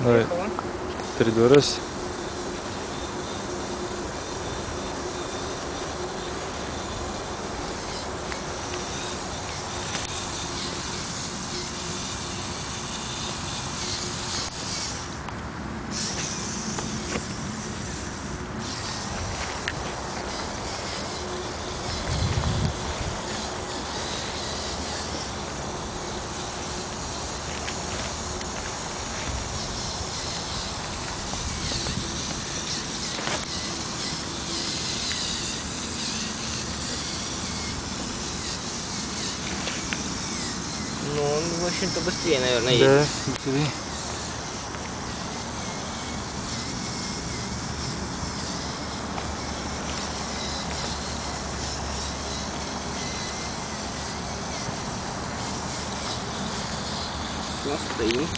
Давай. 3, 2, 1. Ну, он, в общем-то, быстрее, наверное, едет. Да, быстрее. Все, стоим.